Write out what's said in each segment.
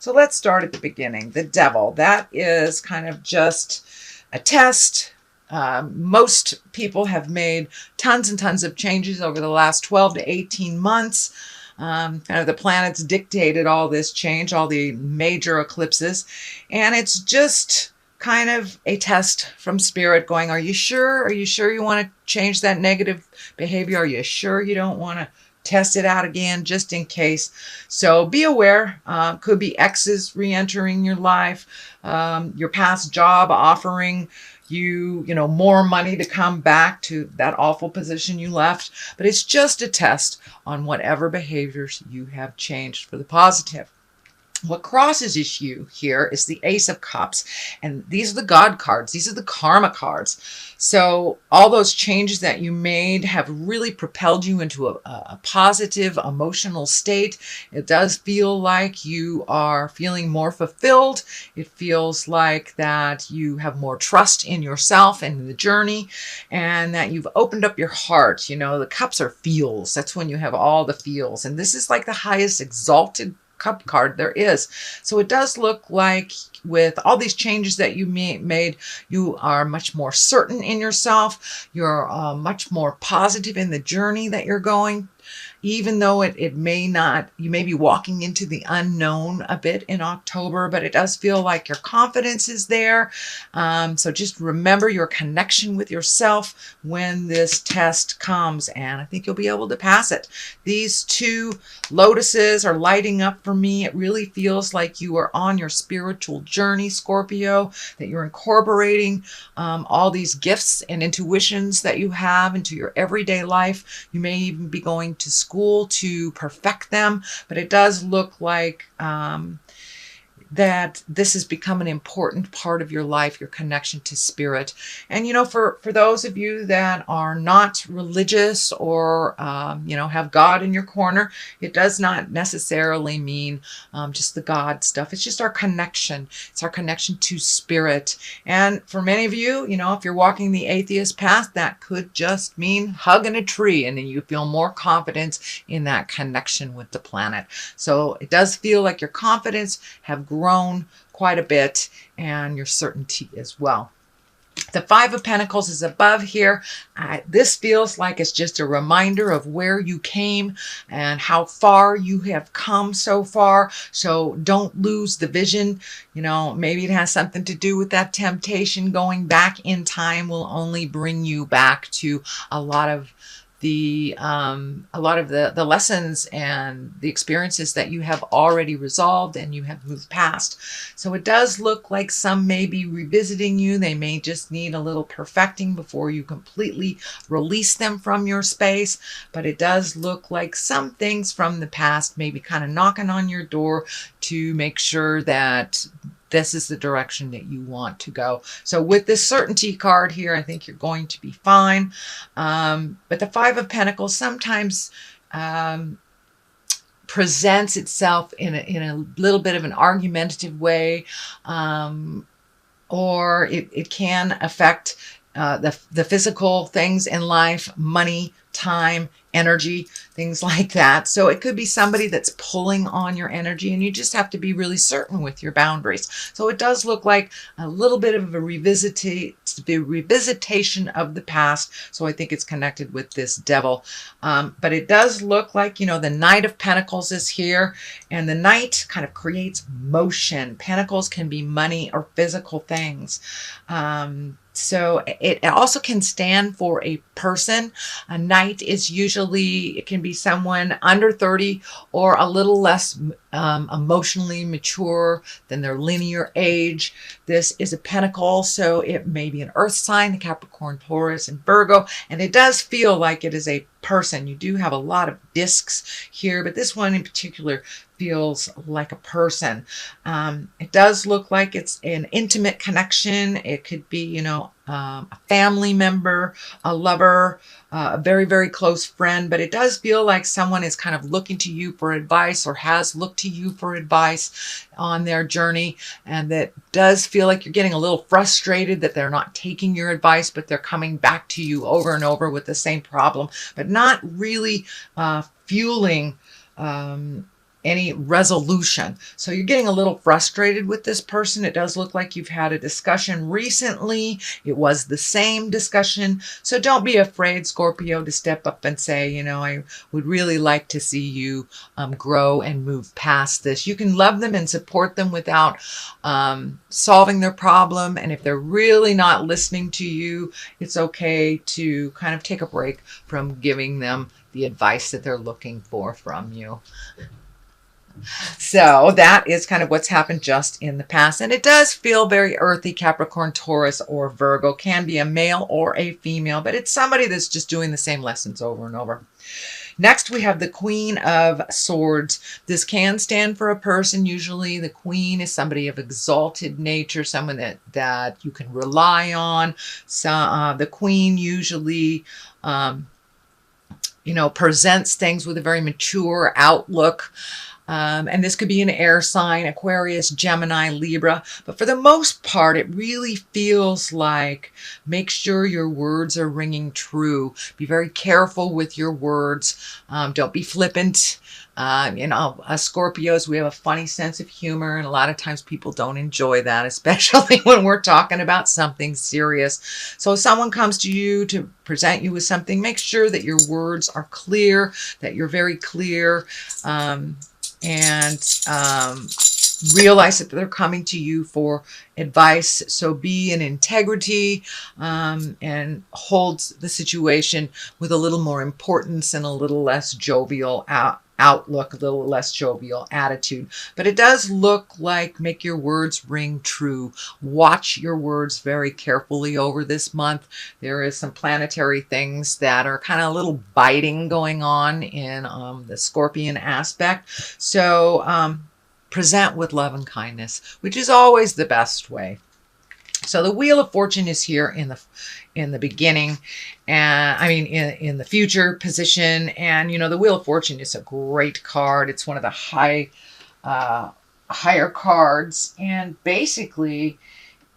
So let's start at the beginning. The devil, that is kind of just a test. Most people have made tons and tons of changes over the last 12 to 18 months. Kind of the planets dictated all this change, all the major eclipses. And it's just kind of a test from spirit going, are you sure? Are you sure you want to change that negative behavior? Are you sure you don't want to test it out again just in case? So be aware. Could be exes re-entering your life, your past job offering you more money to come back to that awful position you left. But it's just a test on whatever behaviors you have changed for the positive. What crosses you here is the Ace of Cups. And these are the God cards. These are the karma cards. So all those changes that you made have really propelled you into a positive emotional state. It does feel like you are feeling more fulfilled. It feels like that you have more trust in yourself and in the journey, and that you've opened up your heart. The cups are feels. That's when you have all the feels. And this is like the highest exalted cup card there is. So it does look like with all these changes that you made, you are much more certain in yourself. You're much more positive in the journey that you're going. Even though it may not, you may be walking into the unknown a bit in October, but it does feel like your confidence is there. So just remember your connection with yourself when this test comes, and I think you'll be able to pass it. These two lotuses are lighting up for me. It really feels like you are on your spiritual journey, Scorpio, that you're incorporating all these gifts and intuitions that you have into your everyday life. You may even be going to school to perfect them, but it does look like that this has become an important part of your life, your connection to spirit. And, for those of you that are not religious or, have God in your corner, it does not necessarily mean just the God stuff. It's just our connection. It's our connection to spirit. And for many of you, if you're walking the atheist path, that could just mean hugging a tree, and then you feel more confidence in that connection with the planet. So it does feel like your confidence have grown quite a bit, and your certainty as well. The Five of Pentacles is above here. This feels like it's just a reminder of where you came and how far you have come so far. So don't lose the vision. Maybe it has something to do with that temptation. Going back in time will only bring you back to a lot of the lessons and the experiences that you have already resolved and you have moved past. So it does look like some may be revisiting you. They may just need a little perfecting before you completely release them from your space. But it does look like some things from the past may be kind of knocking on your door to make sure that this is the direction that you want to go. So with this certainty card here, I think you're going to be fine. But the Five of Pentacles sometimes presents itself in a little bit of an argumentative way, or it can affect the physical things in life, money, time, energy, things like that. So it could be somebody that's pulling on your energy, and you just have to be really certain with your boundaries. So it does look like a little bit of a revisitation of the past. So I think it's connected with this devil. But it does look like, the Knight of Pentacles is here, and the Knight kind of creates motion. Pentacles can be money or physical things. So it also can stand for a person. A knight is usually, it can be someone under 30 or a little less emotionally mature than their linear age. This is a pentacle, so it may be an earth sign, Capricorn, Taurus, and Virgo. And it does feel like it is a person. You do have a lot of discs here, but this one in particular feels like a person. It does look like it's an intimate connection. It could be, a family member, a lover, a very, very close friend, but it does feel like someone is kind of looking to you for advice or has looked to you for advice on their journey. And that does feel like you're getting a little frustrated that they're not taking your advice, but they're coming back to you over and over with the same problem, but not really fueling any resolution. So you're getting a little frustrated with this person. It does look like you've had a discussion recently. It was the same discussion. So don't be afraid, Scorpio, to step up and say, you know, I would really like to see you grow and move past this. You can love them and support them without solving their problem. And if they're really not listening to you, it's okay to kind of take a break from giving them the advice that they're looking for from you. So that is kind of what's happened just in the past. And it does feel very earthy. Capricorn, Taurus, or Virgo can be a male or a female, but it's somebody that's just doing the same lessons over and over. Next, we have the Queen of Swords. This can stand for a person. Usually the Queen is somebody of exalted nature, someone that you can rely on. So the Queen usually presents things with a very mature outlook. And this could be an air sign, Aquarius, Gemini, Libra. But for the most part, it really feels like make sure your words are ringing true. Be very careful with your words. Don't be flippant. Us Scorpios, we have a funny sense of humor, and a lot of times people don't enjoy that, especially when we're talking about something serious. So if someone comes to you to present you with something, make sure that your words are clear, that you're very clear, and realize that they're coming to you for advice. So be in integrity and hold the situation with a little more importance and a little less jovial outlook, a little less jovial attitude. But it does look like make your words ring true. Watch your words very carefully over this month. There is some planetary things that are kind of a little biting going on in the Scorpion aspect. So present with love and kindness, which is always the best way. So the Wheel of Fortune is here in the beginning, and in the future position. And the Wheel of Fortune is a great card. It's one of the higher cards, and basically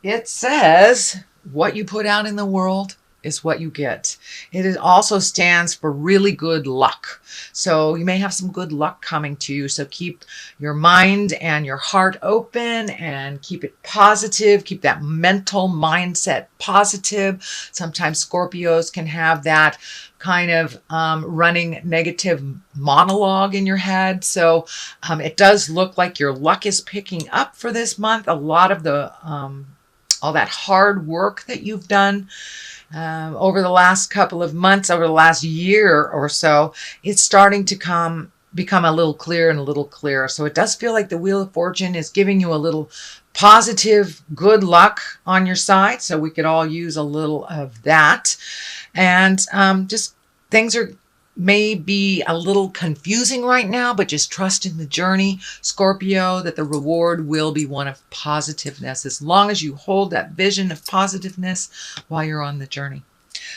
it says what you put out in the world is what you get. It also stands for really good luck. So you may have some good luck coming to you. So keep your mind and your heart open and keep it positive. Keep that mental mindset positive. Sometimes Scorpios can have that kind of running negative monologue in your head. So it does look like your luck is picking up for this month. A lot of the all that hard work that you've done over the last couple of months, over the last year or so, it's starting to become a little clearer and a little clearer. So it does feel like the Wheel of Fortune is giving you a little positive good luck on your side. So we could all use a little of that. And just things may be a little confusing right now, but just trust in the journey, Scorpio, that the reward will be one of positiveness, as long as you hold that vision of positiveness while you're on the journey.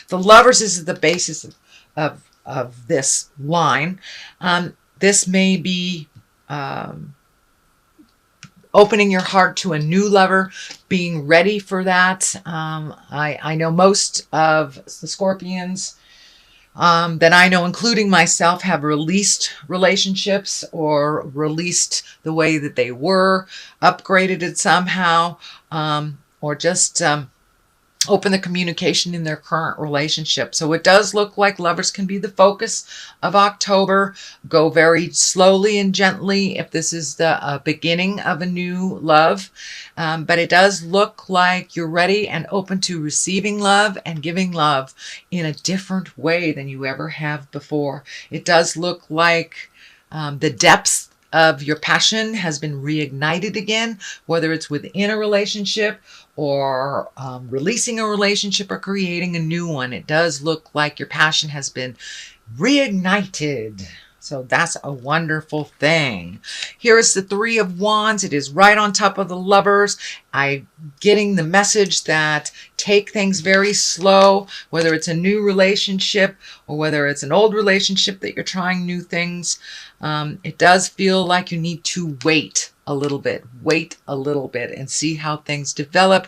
The Lovers is the basis of this line. This may be opening your heart to a new lover, being ready for that. I know most of the Scorpions that I know, including myself, have released relationships or released the way that they were, upgraded it somehow, or just open the communication in their current relationship. So it does look like lovers can be the focus of October. Go very slowly and gently if this is the beginning of a new love. But it does look like you're ready and open to receiving love and giving love in a different way than you ever have before. It does look like the depths of your passion has been reignited again, whether it's within a relationship or releasing a relationship or creating a new one. It does look like your passion has been reignited. So that's a wonderful thing. Here is the Three of Wands. It is right on top of the Lovers. I'm getting the message that take things very slow, whether it's a new relationship or whether it's an old relationship that you're trying new things. It does feel like you need to wait a little bit, wait a little bit and see how things develop.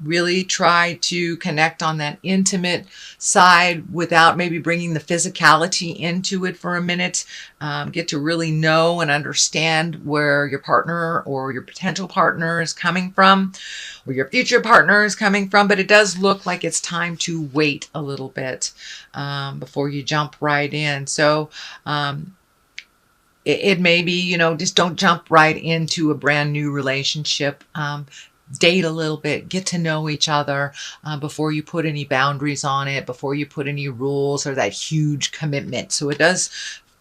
Really try to connect on that intimate side without maybe bringing the physicality into it for a minute. Get to really know and understand where your partner or your potential partner is coming from, or your future partner is coming from. But it does look like it's time to wait a little bit before you jump right in. So it may be, just don't jump right into a brand new relationship. Date a little bit, get to know each other before you put any boundaries on it, before you put any rules or that huge commitment. So it does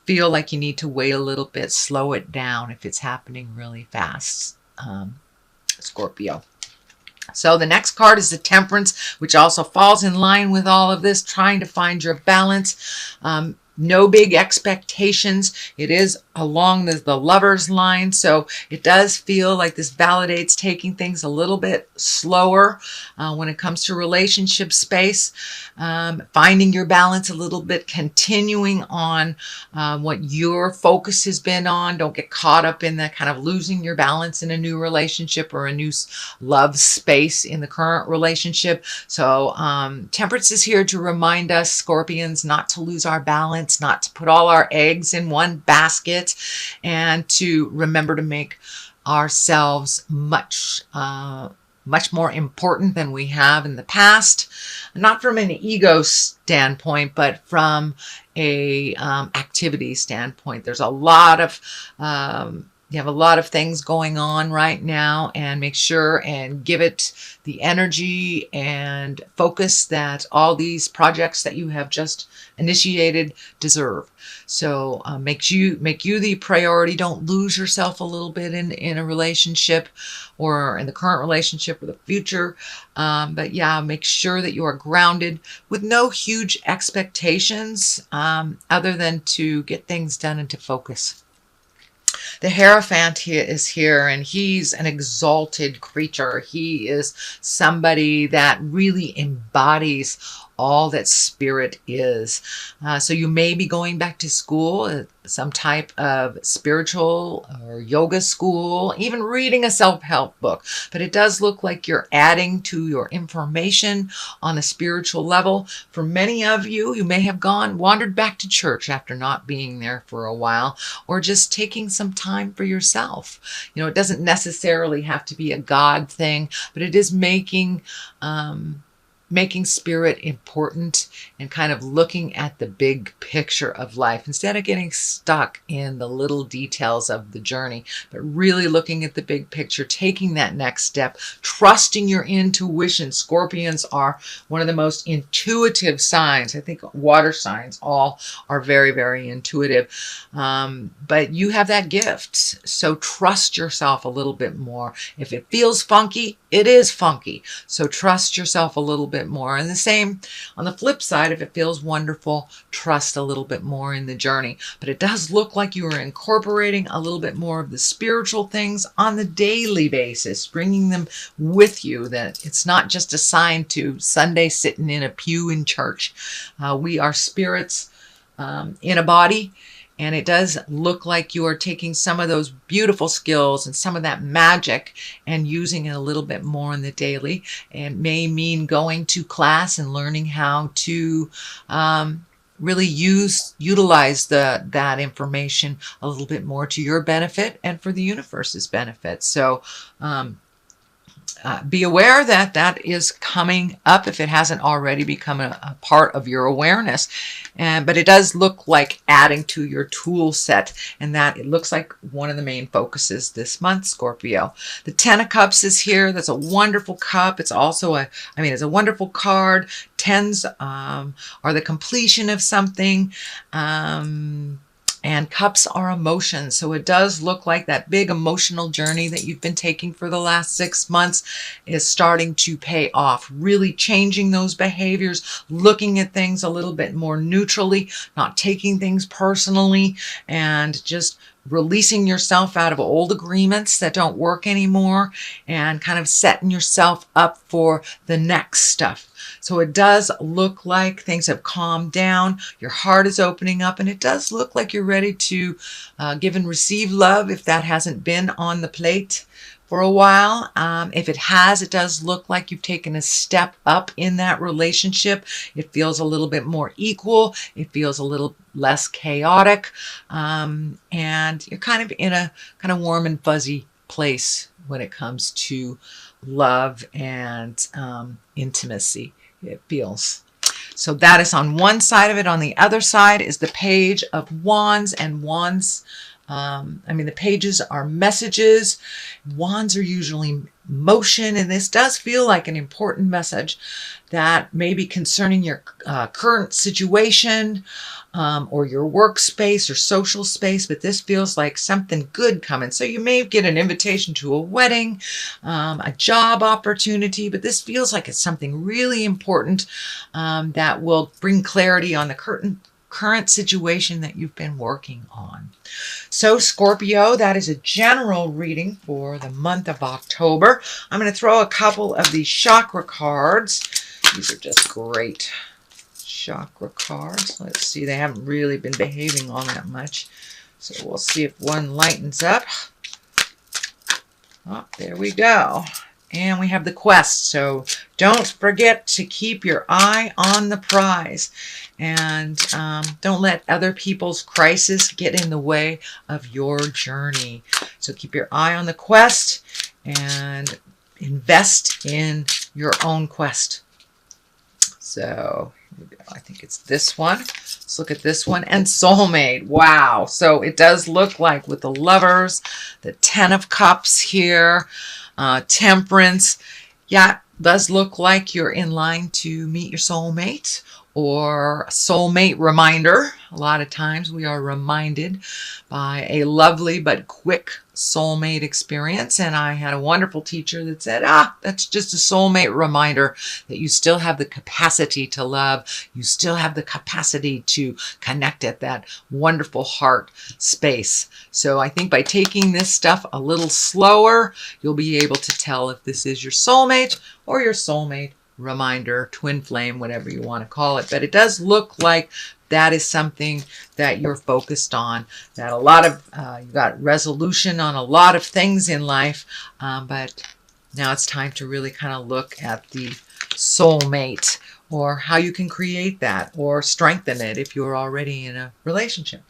feel like you need to wait a little bit, slow it down if it's happening really fast, Scorpio. So the next card is the Temperance, which also falls in line with all of this, trying to find your balance. No big expectations. It is along the Lover's line, so it does feel like this validates taking things a little bit slower when it comes to relationship space, finding your balance a little bit, continuing on what your focus has been on. Don't get caught up in that kind of losing your balance in a new relationship or a new love space in the current relationship. So Temperance is here to remind us, Scorpions, not to lose our balance, not to put all our eggs in one basket, and to remember to make ourselves much more important than we have in the past. Not from an ego standpoint, but from a activity standpoint. There's a lot of you have a lot of things going on right now, and make sure and give it the energy and focus that all these projects that you have just initiated deserve. So make you the priority. Don't lose yourself a little bit in a relationship or in the current relationship or the future. But yeah, make sure that you are grounded with no huge expectations other than to get things done and to focus. The Hierophant here is here, and he's an exalted creature. He is somebody that really embodies all that spirit is. So you may be going back to school, some type of spiritual or yoga school, even reading a self-help book. But it does look like you're adding to your information on a spiritual level. For many of you, you may have wandered back to church after not being there for a while, or just taking some time for yourself. It doesn't necessarily have to be a God thing, but it is making spirit important and kind of looking at the big picture of life instead of getting stuck in the little details of the journey, but really looking at the big picture, taking that next step, trusting your intuition. Scorpions are one of the most intuitive signs. I think water signs all are very, very intuitive. But you have that gift. So trust yourself a little bit more. If it feels funky, it is funky. So trust yourself a little bit more. And the same on the flip side, if it feels wonderful, trust a little bit more in the journey. But it does look like you are incorporating a little bit more of the spiritual things on the daily basis, bringing them with you, that it's not just assigned to Sunday sitting in a pew in church. We are spirits in a body. And it does look like you are taking some of those beautiful skills and some of that magic and using it a little bit more in the daily. And may mean going to class and learning how to really utilize that information a little bit more to your benefit and for the universe's benefit. So be aware that that is coming up if it hasn't already become a part of your awareness. But it does look like adding to your tool set, and that it looks like one of the main focuses this month, Scorpio. The Ten of Cups is here. That's a wonderful cup. It's also it's a wonderful card. Tens are the completion of something. And cups are emotions. So it does look like that big emotional journey that you've been taking for the last 6 months is starting to pay off. Really changing those behaviors, looking at things a little bit more neutrally, not taking things personally, and just releasing yourself out of old agreements that don't work anymore, and kind of setting yourself up for the next stuff. So it does look like things have calmed down. Your heart is opening up, and it does look like you're ready to give and receive love if that hasn't been on the plate for a while. If it has, it does look like you've taken a step up in that relationship. It feels a little bit more equal. It feels a little less chaotic. And you're kind of in a kind of warm and fuzzy place when it comes to love and intimacy, it feels. So that is on one side of it. On the other side is the Page of Wands, and wands, the pages are messages. Wands are usually motion, and this does feel like an important message that may be concerning your current situation or your workspace or social space, but this feels like something good coming. So you may get an invitation to a wedding, a job opportunity, but this feels like it's something really important that will bring clarity on the current situation that you've been working on. So Scorpio, that is a general reading for the month of October. I'm going to throw a couple of these chakra cards. These are just great chakra cards. Let's see, they haven't really been behaving all that much. So we'll see if one lightens up. Oh, there we go. And we have the quest. So don't forget to keep your eye on the prize. And don't let other people's crisis get in the way of your journey. So keep your eye on the quest and invest in your own quest. So I think it's this one. Let's look at this one. And soulmate. Wow. So it does look like with the Lovers, the Ten of Cups here, Temperance. Yeah, it does look like you're in line to meet your soulmate or a soulmate reminder. A lot of times we are reminded by a lovely but quick soulmate experience. And I had a wonderful teacher that said, that's just a soulmate reminder that you still have the capacity to love. You still have the capacity to connect at that wonderful heart space. So I think by taking this stuff a little slower, you'll be able to tell if this is your soulmate or your soulmate reminder, twin flame, whatever you want to call it. But it does look like that is something that you're focused on, that a lot of, you got resolution on a lot of things in life, but now it's time to really kind of look at the soulmate or how you can create that or strengthen it if you're already in a relationship.